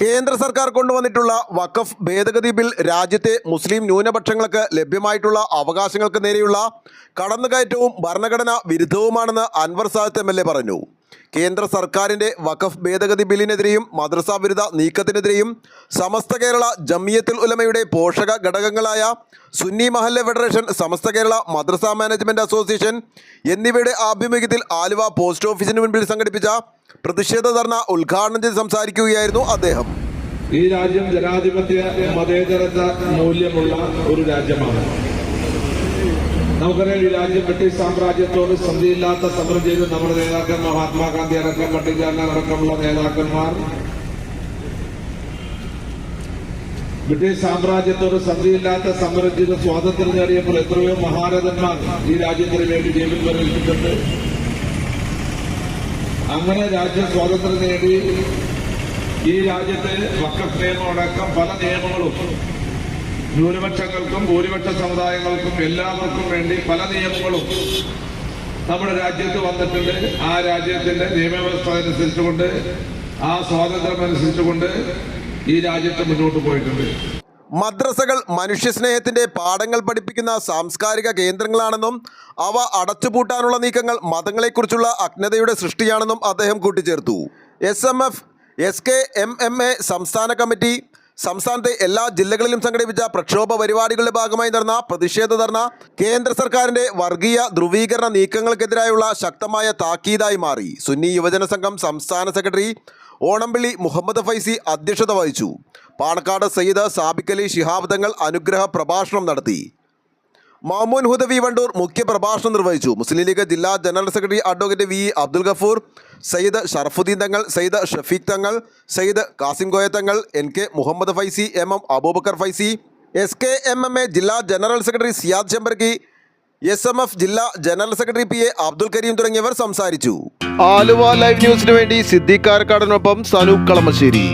കേന്ദ്ര സർക്കാർ കൊണ്ടുവന്നിട്ടുള്ള വഖഫ് ഭേദഗതി ബിൽ രാജ്യത്തെ മുസ്ലിം ന്യൂനപക്ഷങ്ങൾക്ക് ലഭ്യമായിട്ടുള്ള അവകാശങ്ങൾക്ക് നേരെയുള്ള കടന്നുകയറ്റവും ഭരണഘടനാ വിരുദ്ധവുമാണെന്ന് അൻവർ സാദത്ത് MLA പറഞ്ഞു. കേന്ദ്ര സർക്കാരിൻ്റെ വഖഫ് ഭേദഗതി ബില്ലിനെതിരെയും മദ്രസ വിരുദ്ധ നീക്കത്തിനെതിരെയും സമസ്ത കേരള ജമിയത്തുൽ ഉലമയുടെ പോഷക ഘടകങ്ങളായ സുന്നി മഹല്ല് ഫെഡറേഷൻ, സമസ്ത കേരള മദ്രസ മാനേജ്മെൻറ്റ് അസോസിയേഷൻ എന്നിവയുടെ ആഭിമുഖ്യത്തിൽ ആലുവ പോസ്റ്റ് ഓഫീസിന് മുൻപിൽ സംഘടിപ്പിച്ച പ്രതിഷേധ ധർണ ഉദ്ഘാടനം ചെയ്ത് സംസാരിക്കുകയായിരുന്നു അദ്ദേഹം. ഈ രാജ്യം ജനാധിപത്യ മതേതരത്വ മൂല്യമുള്ള ഒരു രാജ്യമാണ്. നമുക്കറിയാം, ഈ രാജ്യം ബ്രിട്ടീഷ് സാമ്രാജ്യത്തോട് സന്ധിയില്ലാത്ത സമരം ചെയ്ത് നമ്മുടെ നേതാക്കന്മാർ, മഹാത്മാഗാന്ധി അടക്കം, പട്ടികജാന അടക്കമുള്ള നേതാക്കന്മാർ ബ്രിട്ടീഷ് സാമ്രാജ്യത്തോട് സന്ധിയില്ലാത്ത സമരം ചെയ്ത് സ്വാതന്ത്ര്യം നേടിയപ്പോൾ എത്രയോ മഹാരഥന്മാർ ഈ രാജ്യത്തിന് വേണ്ടി ജീവൻ വരവിച്ചിട്ടുണ്ട്. അങ്ങനെ രാജ്യം സ്വാതന്ത്ര്യം നേടി ഈ രാജ്യത്ത് വഖഫ് നിയമം അടക്കം പല നിയമങ്ങളും ന്യൂനപക്ഷങ്ങൾക്കും ഭൂരിപക്ഷ സമുദായങ്ങൾക്കും എല്ലാവർക്കും വേണ്ടി പല നിയമങ്ങളും നമ്മുടെ രാജ്യത്ത് വന്നിട്ടുണ്ട്. ആ രാജ്യത്തിന്റെ നിയമവ്യവസ്ഥ അനുസരിച്ചുകൊണ്ട്, ആ സ്വാതന്ത്ര്യം അനുസരിച്ചുകൊണ്ട് ഈ രാജ്യത്ത് മുന്നോട്ട് പോയിട്ടുണ്ട്. മദ്രസകൾ മനുഷ്യസ്നേഹത്തിൻ്റെ പാഠങ്ങൾ പഠിപ്പിക്കുന്ന സാംസ്കാരിക കേന്ദ്രങ്ങളാണെന്നും അവ അടച്ചുപൂട്ടാനുള്ള നീക്കങ്ങൾ മതങ്ങളെക്കുറിച്ചുള്ള അജ്ഞതയുടെ സൃഷ്ടിയാണെന്നും അദ്ദേഹം കൂട്ടിച്ചേർത്തു. SMF SKMMA സംസ്ഥാന കമ്മിറ്റി സംസ്ഥാനത്തെ എല്ലാ ജില്ലകളിലും സംഘടിപ്പിച്ച പ്രക്ഷോഭ പരിപാടികളുടെ ഭാഗമായി നടന്ന പ്രതിഷേധ ധർണ കേന്ദ്ര സർക്കാരിൻ്റെ വർഗീയ ധ്രുവീകരണ നീക്കങ്ങൾക്കെതിരായുള്ള ശക്തമായ താക്കീതായി മാറി. സുന്നി യുവജന സംഘം സംസ്ഥാന സെക്രട്ടറി ഓണംപിള്ളി മുഹമ്മദ് ഫൈസി അധ്യക്ഷത വഹിച്ചു. പാണക്കാട് സയ്യിദ് സാബിക് അലി ശിഹാബ് തങ്ങൾ അനുഗ്രഹ പ്രഭാഷണം നടത്തി. മഅ്മൂൻ ഹുദവി വണ്ടൂർ മുഖ്യ പ്രഭാഷണം നിർവഹിച്ചു. മുസ്ലിം ലീഗ് ജില്ലാ general secretary advocate VE Abdul Gafoor, Sayyid Sharafuddin Thangal, Sayyid Shafeeq Thangal, Sayyid Kasim Koya Thangal, NK Muhammad Faizi, MM Abubakar Faizi, SKMMA ജില്ലാ general secretary Siyad Chemberki, SMF ജില്ലാ general secretary PA Abdul Kareem തുടങ്ങിയവർ സംസാരിച്ചു. ആലുവ ലൈവ് ന്യൂസിനു വേണ്ടി സിദ്ദീഖ് കാരക്കാടിനൊപ്പം സനൂപ് കളമശ്ശേരി.